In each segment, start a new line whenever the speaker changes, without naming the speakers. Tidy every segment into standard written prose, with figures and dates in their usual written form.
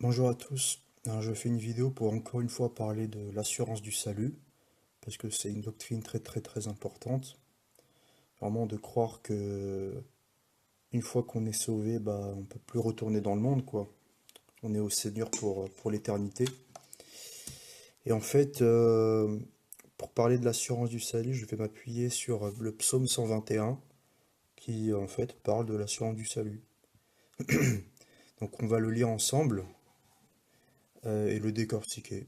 Bonjour à tous. Alors, je fais une vidéo pour encore une fois parler de l'assurance du salut, parce que c'est une doctrine très très très importante. Vraiment de croire que une fois qu'on est sauvé, bah on peut plus retourner dans le monde, quoi. On est au Seigneur pour l'éternité. Et en fait, pour parler de l'assurance du salut, je vais m'appuyer sur le psaume 121, qui en fait parle de l'assurance du salut. Donc on va le lire ensemble et le décortiquer.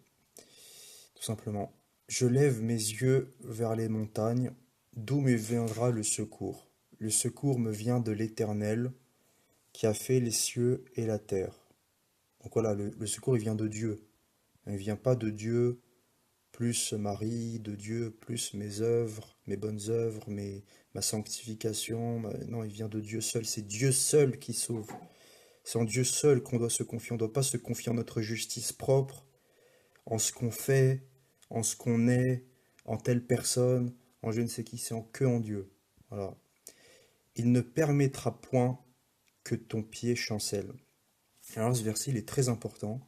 Tout simplement. Je lève mes yeux vers les montagnes, d'où me viendra le secours. Le secours me vient de l'Éternel, qui a fait les cieux et la terre. Donc voilà, le secours, il vient de Dieu. Il ne vient pas de Dieu plus Marie, de Dieu plus mes œuvres, mes bonnes œuvres, ma sanctification. Non, il vient de Dieu seul. C'est Dieu seul qui sauve. C'est en Dieu seul qu'on doit se confier. On ne doit pas se confier en notre justice propre, en ce qu'on fait, en ce qu'on est, en telle personne, en je ne sais qui, c'est en que en Dieu. Voilà. Il ne permettra point que ton pied chancelle. Alors ce verset, il est très important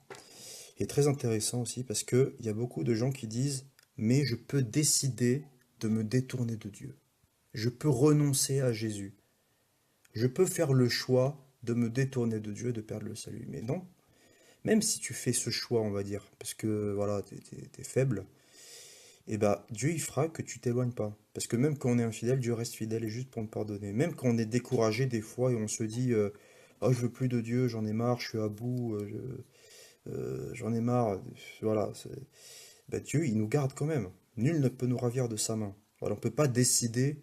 et très intéressant aussi parce que il y a beaucoup de gens qui disent, mais je peux décider de me détourner de Dieu. Je peux renoncer à Jésus. Je peux faire le choix de me détourner de Dieu, de perdre le salut. Mais non, même si tu fais ce choix, on va dire, parce que voilà, t'es faible, et bah Dieu il fera que tu t'éloignes pas. Parce que même quand on est infidèle, Dieu reste fidèle et juste pour nous pardonner. Même quand on est découragé des fois et on se dit oh je veux plus de Dieu, j'en ai marre, je suis à bout, j'en ai marre, voilà. Bah, Dieu il nous garde quand même. Nul ne peut nous ravir de sa main. Voilà, on peut pas décider,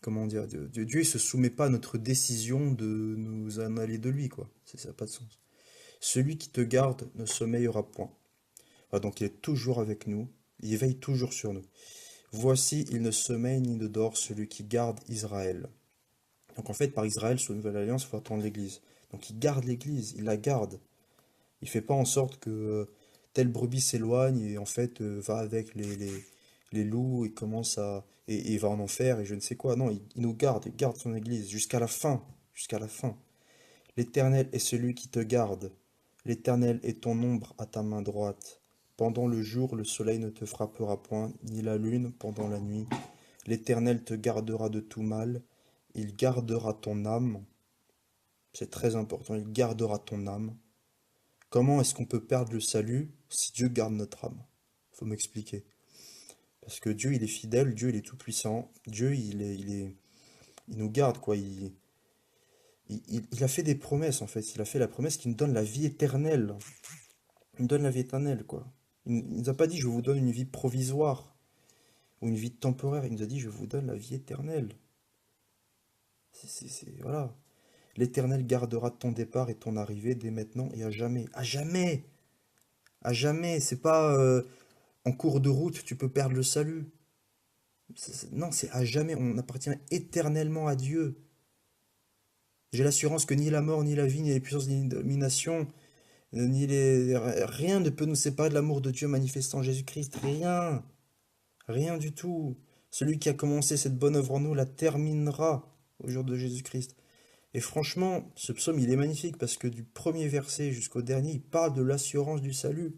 comment dire, Dieu il se soumet pas à notre décision de nous en aller de lui, quoi. Ça n'a pas de sens. Celui qui te garde ne sommeillera point. Voilà, donc il est toujours avec nous, il veille toujours sur nous. Voici, il ne sommeille ni ne dort celui qui garde Israël. Donc en fait, par Israël, sous la Nouvelle Alliance, il faut attendre l'Église. Donc il garde l'Église, il la garde. Il fait pas en sorte que telle brebis s'éloigne et en fait va avec les loups et commence à... et va en enfer et je ne sais quoi. Non, il nous garde, il garde son Église jusqu'à la fin. Jusqu'à la fin. L'Éternel est celui qui te garde. L'Éternel est ton ombre à ta main droite. Pendant le jour, le soleil ne te frappera point, ni la lune pendant la nuit. L'Éternel te gardera de tout mal, il gardera ton âme, c'est très important, il gardera ton âme. Comment est-ce qu'on peut perdre le salut si Dieu garde notre âme? Faut m'expliquer. Parce que Dieu, il est fidèle, Dieu, il est tout-puissant, Dieu, il nous garde, quoi. Il a fait des promesses, en fait. Il a fait la promesse qu'il nous donne la vie éternelle. Il nous donne la vie éternelle, quoi. Il nous a pas dit, je vous donne une vie provisoire ou une vie temporaire. Il nous a dit, je vous donne la vie éternelle. Voilà. L'Éternel gardera ton départ et ton arrivée dès maintenant et à jamais. À jamais! À jamais! C'est pas en cours de route, tu peux perdre le salut. Non, c'est à jamais. On appartient éternellement à Dieu. J'ai l'assurance que ni la mort, ni la vie, ni les puissances, ni domination, rien ne peut nous séparer de l'amour de Dieu manifesté en Jésus-Christ. Rien. Rien du tout. Celui qui a commencé cette bonne œuvre en nous la terminera au jour de Jésus-Christ. Et franchement, ce psaume, il est magnifique parce que du premier verset jusqu'au dernier, il parle de l'assurance du salut.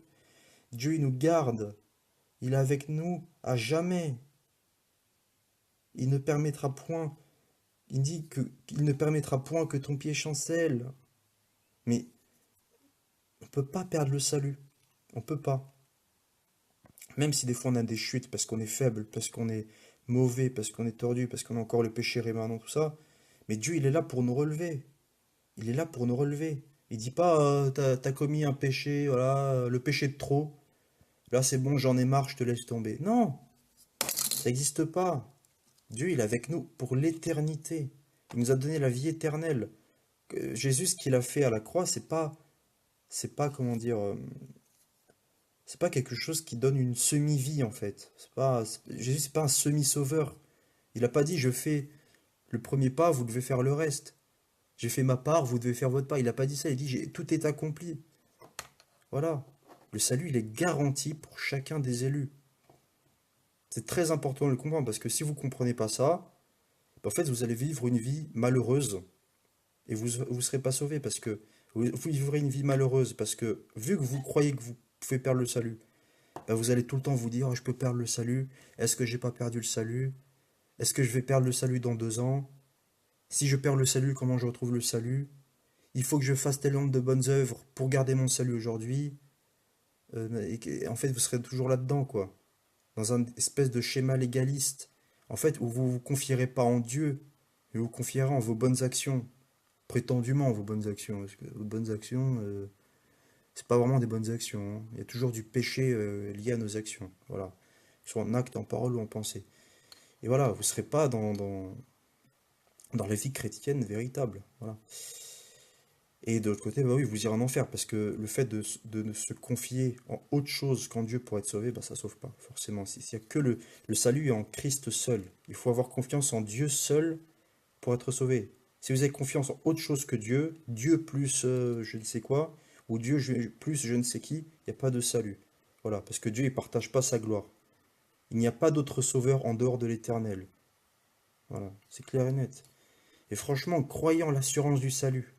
Dieu, il nous garde. Il est avec nous à jamais. Il ne permettra point, il dit qu'il ne permettra point que ton pied chancelle. Mais on ne peut pas perdre le salut. On ne peut pas. Même si des fois on a des chutes parce qu'on est faible, parce qu'on est mauvais, parce qu'on est tordu, parce qu'on a encore le péché rémanent, tout ça. Mais Dieu, il est là pour nous relever. Il est là pour nous relever. Il dit pas, t'as commis un péché, voilà, le péché de trop. Là, c'est bon, j'en ai marre, je te laisse tomber. Non, ça n'existe pas. Dieu, il est avec nous pour l'éternité. Il nous a donné la vie éternelle. Jésus, ce qu'il a fait à la croix, c'est pas, comment dire, c'est pas quelque chose qui donne une semi-vie en fait. Jésus, c'est pas un semi-sauveur. Il a pas dit, je fais le premier pas, vous devez faire le reste. J'ai fait ma part, vous devez faire votre part. Il a pas dit ça. Il dit, tout est accompli. Voilà. Le salut, il est garanti pour chacun des élus. C'est très important de le comprendre parce que si vous ne comprenez pas ça, en fait, vous allez vivre une vie malheureuse et vous ne serez pas sauvé parce que Vous vivrez une vie malheureuse parce que vu que vous croyez que vous pouvez perdre le salut, bah, vous allez tout le temps vous dire, oh, je peux perdre le salut. Est-ce que j'ai pas perdu le salut? Est-ce que je vais perdre le salut dans 2 ans? Si je perds le salut, comment je retrouve le salut? Il faut que je fasse tel nombre de bonnes œuvres pour garder mon salut aujourd'hui. En fait, vous serez toujours là-dedans, quoi. Dans un espèce de schéma légaliste. En fait, où vous vous confierez pas en Dieu, mais vous vous confierez en vos bonnes actions. Prétendument vos bonnes actions. Parce que vos bonnes actions, c'est pas vraiment des bonnes actions, hein. Il y a toujours du péché lié à nos actions. Voilà. Soit en acte, en parole ou en pensée. Et voilà, vous serez pas dans la vie chrétienne véritable. Voilà. Et de l'autre côté, bah oui, vous irez en enfer, parce que le fait de se confier en autre chose qu'en Dieu pour être sauvé, bah ça sauve pas, forcément. S'il y a que le salut est en Christ seul. Il faut avoir confiance en Dieu seul pour être sauvé. Si vous avez confiance en autre chose que Dieu, Dieu plus je ne sais quoi, ou Dieu plus je ne sais qui, il n'y a pas de salut. Voilà, parce que Dieu, il partage pas sa gloire. Il n'y a pas d'autre sauveur en dehors de l'Éternel. Voilà, c'est clair et net. Et franchement, croyez en l'assurance du salut.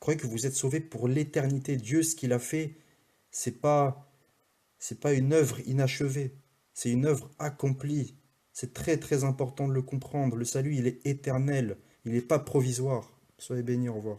Croyez que vous êtes sauvé pour l'éternité. Dieu, ce qu'il a fait, c'est pas, c'est pas une œuvre inachevée. C'est une œuvre accomplie. C'est très très important de le comprendre. Le salut, il est éternel. Il n'est pas provisoire. Soyez bénis, au revoir.